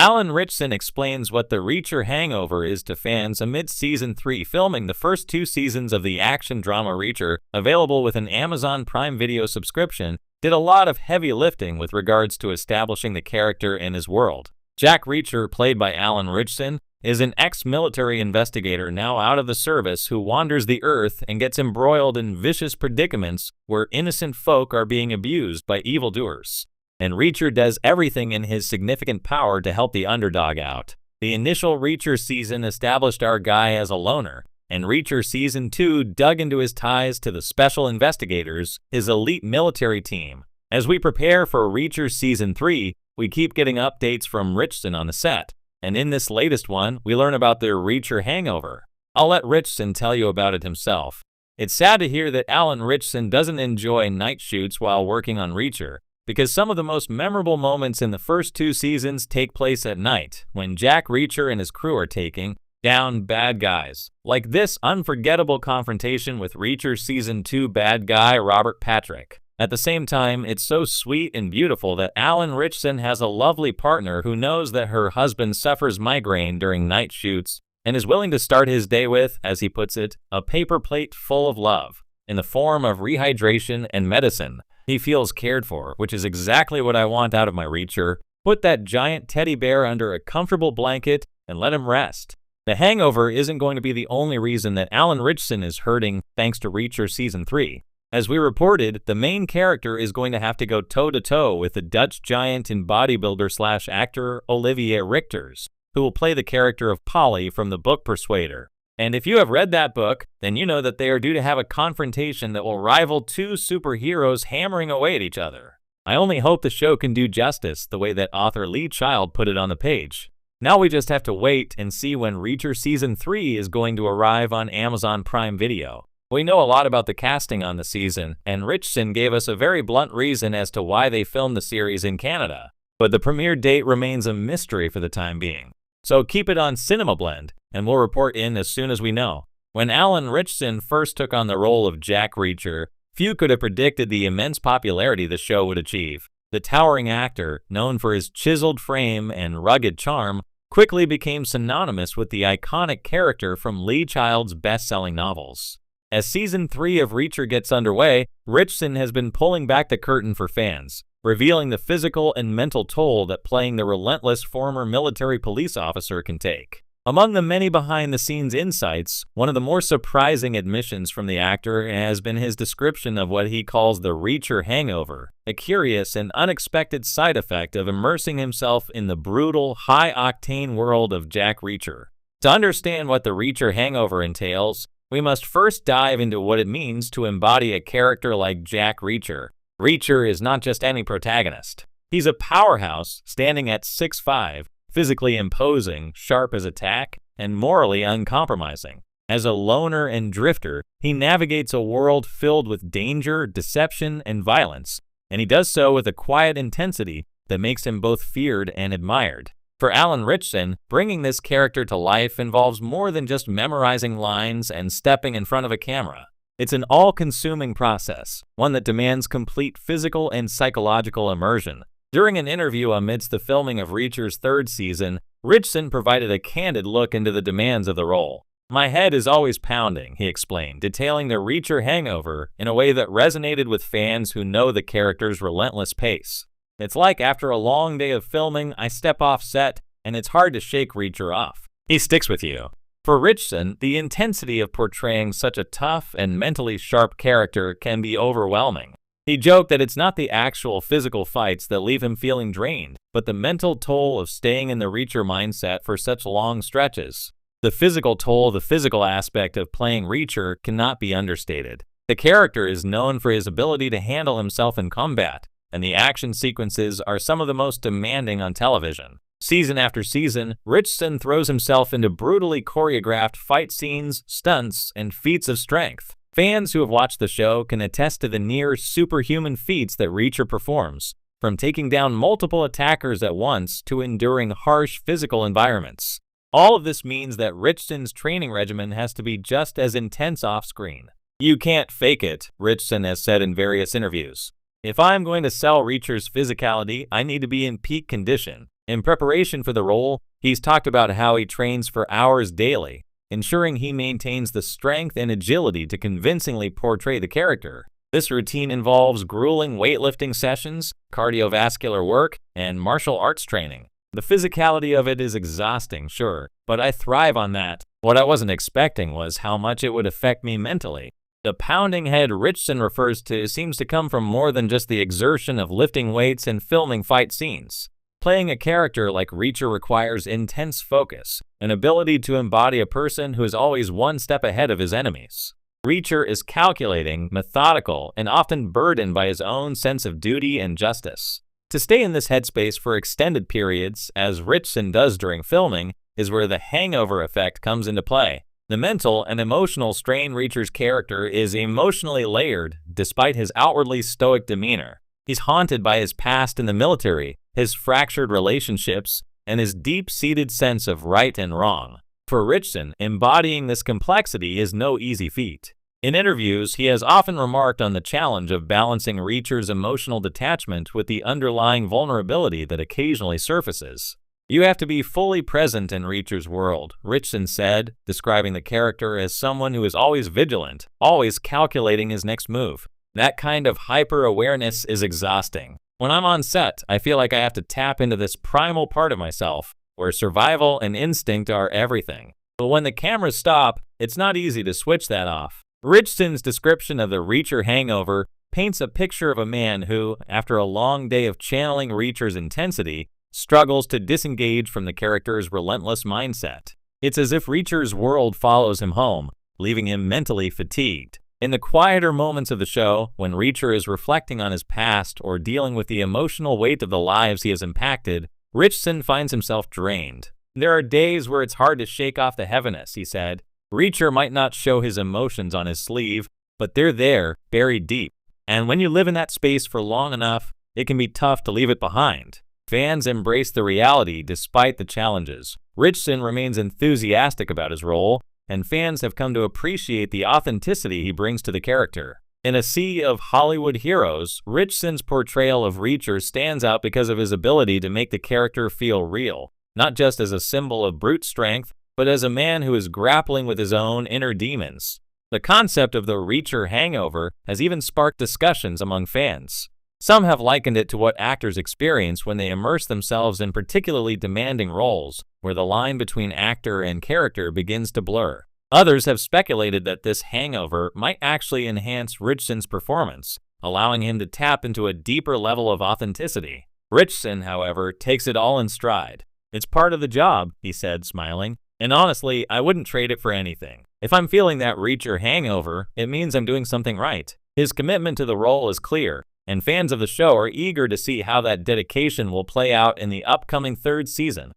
Alan Ritchson explains what the Reacher Hangover is to fans amidst Season 3 filming. The first 2 seasons of the action drama Reacher, available with an Amazon Prime Video subscription, did a lot of heavy lifting with regards to establishing the character and his world. Jack Reacher, played by Alan Ritchson, is an ex-military investigator now out of the service who wanders the earth and gets embroiled in vicious predicaments where innocent folk are being abused by evildoers. And Reacher does everything in his significant power to help the underdog out. The initial Reacher season established our guy as a loner, and Reacher Season 2 dug into his ties to the Special Investigators, his elite military team. As we prepare for Reacher Season 3, we keep getting updates from Ritchson on the set, and in this latest one, we learn about the Reacher Hangover. I'll let Ritchson tell you about it himself. It's sad to hear that Alan Ritchson doesn't enjoy night shoots while working on Reacher, because some of the most memorable moments in the first 2 seasons take place at night, when Jack Reacher and his crew are taking down bad guys. Like this unforgettable confrontation with Reacher Season 2 bad guy Robert Patrick. At the same time, it's so sweet and beautiful that Alan Ritchson has a lovely partner who knows that her husband suffers migraine during night shoots and is willing to start his day with, as he puts it, a paper plate full of love, in the form of rehydration and medicine. He feels cared for, which is exactly what I want out of my Reacher. Put that giant teddy bear under a comfortable blanket and let him rest. The Hangover isn't going to be the only reason that Alan Ritchson is hurting thanks to Reacher Season 3. As we reported, the main character is going to have to go toe-to-toe with the Dutch giant and bodybuilder/actor Olivier Richters, who will play the character of Polly from the book Persuader. And if you have read that book, then you know that they are due to have a confrontation that will rival 2 superheroes hammering away at each other. I only hope the show can do justice the way that author Lee Child put it on the page. Now we just have to wait and see when Reacher Season 3 is going to arrive on Amazon Prime Video. We know a lot about the casting on the season, and Ritchson gave us a very blunt reason as to why they filmed the series in Canada. But the premiere date remains a mystery for the time being. So keep it on CinemaBlend, and we'll report in as soon as we know. When Alan Ritchson first took on the role of Jack Reacher, few could have predicted the immense popularity the show would achieve. The towering actor, known for his chiseled frame and rugged charm, quickly became synonymous with the iconic character from Lee Child's best-selling novels. As Season 3 of Reacher gets underway, Ritchson has been pulling back the curtain for fans, revealing the physical and mental toll that playing the relentless former military police officer can take. Among the many behind-the-scenes insights, one of the more surprising admissions from the actor has been his description of what he calls the Reacher Hangover, a curious and unexpected side effect of immersing himself in the brutal, high-octane world of Jack Reacher. To understand what the Reacher Hangover entails, we must first dive into what it means to embody a character like Jack Reacher. Reacher is not just any protagonist. He's a powerhouse, standing at 6'5", physically imposing, sharp as a tack, and morally uncompromising. As a loner and drifter, he navigates a world filled with danger, deception, and violence, and he does so with a quiet intensity that makes him both feared and admired. For Alan Ritchson, bringing this character to life involves more than just memorizing lines and stepping in front of a camera. It's an all-consuming process, one that demands complete physical and psychological immersion. During an interview amidst the filming of Reacher's 3rd season, Ritchson provided a candid look into the demands of the role. "My head is always pounding," he explained, detailing the Reacher Hangover in a way that resonated with fans who know the character's relentless pace. "It's like after a long day of filming, I step off set, and it's hard to shake Reacher off. He sticks with you." For Ritchson, the intensity of portraying such a tough and mentally sharp character can be overwhelming. He joked that it's not the actual physical fights that leave him feeling drained, but the mental toll of staying in the Reacher mindset for such long stretches. The physical toll, the physical aspect of playing Reacher cannot be understated. The character is known for his ability to handle himself in combat, and the action sequences are some of the most demanding on television. Season after season, Ritchson throws himself into brutally choreographed fight scenes, stunts, and feats of strength. Fans who have watched the show can attest to the near superhuman feats that Reacher performs, from taking down multiple attackers at once to enduring harsh physical environments. All of this means that Ritchson's training regimen has to be just as intense off-screen. "You can't fake it," Ritchson has said in various interviews. "If I'm going to sell Reacher's physicality, I need to be in peak condition. In preparation for the role, he's talked about how he trains for hours daily, ensuring he maintains the strength and agility to convincingly portray the character. This routine involves grueling weightlifting sessions, cardiovascular work, and martial arts training. The physicality of it is exhausting, sure, but I thrive on that. What I wasn't expecting was how much it would affect me mentally. The pounding head Ritchson refers to seems to come from more than just the exertion of lifting weights and filming fight scenes. Playing a character like Reacher requires intense focus, an ability to embody a person who is always one step ahead of his enemies. Reacher is calculating, methodical, and often burdened by his own sense of duty and justice. To stay in this headspace for extended periods, as Ritchson does during filming, is where the hangover effect comes into play. The mental and emotional strain Reacher's character is emotionally layered despite his outwardly stoic demeanor. He's haunted by his past in the military, his fractured relationships, and his deep-seated sense of right and wrong. For Ritchson, embodying this complexity is no easy feat. In interviews, he has often remarked on the challenge of balancing Reacher's emotional detachment with the underlying vulnerability that occasionally surfaces. "You have to be fully present in Reacher's world," Ritchson said, describing the character as someone who is always vigilant, always calculating his next move. "That kind of hyper-awareness is exhausting. When I'm on set, I feel like I have to tap into this primal part of myself, where survival and instinct are everything. But when the cameras stop, it's not easy to switch that off." Ritchson's description of the Reacher hangover paints a picture of a man who, after a long day of channeling Reacher's intensity, struggles to disengage from the character's relentless mindset. It's as if Reacher's world follows him home, leaving him mentally fatigued. In the quieter moments of the show, when Reacher is reflecting on his past or dealing with the emotional weight of the lives he has impacted, Ritchson finds himself drained. "There are days where it's hard to shake off the heaviness," he said. "Reacher might not show his emotions on his sleeve, but they're there, buried deep. And when you live in that space for long enough, it can be tough to leave it behind." Fans embrace the reality despite the challenges. Ritchson remains enthusiastic about his role, and fans have come to appreciate the authenticity he brings to the character. In a sea of Hollywood heroes, Ritchson's portrayal of Reacher stands out because of his ability to make the character feel real, not just as a symbol of brute strength, but as a man who is grappling with his own inner demons. The concept of the Reacher hangover has even sparked discussions among fans. Some have likened it to what actors experience when they immerse themselves in particularly demanding roles, where the line between actor and character begins to blur. Others have speculated that this hangover might actually enhance Ritchson's performance, allowing him to tap into a deeper level of authenticity. Ritchson, however, takes it all in stride. "It's part of the job," he said, smiling, "and honestly, I wouldn't trade it for anything. If I'm feeling that Reacher hangover, it means I'm doing something right." His commitment to the role is clear, and fans of the show are eager to see how that dedication will play out in the upcoming third season.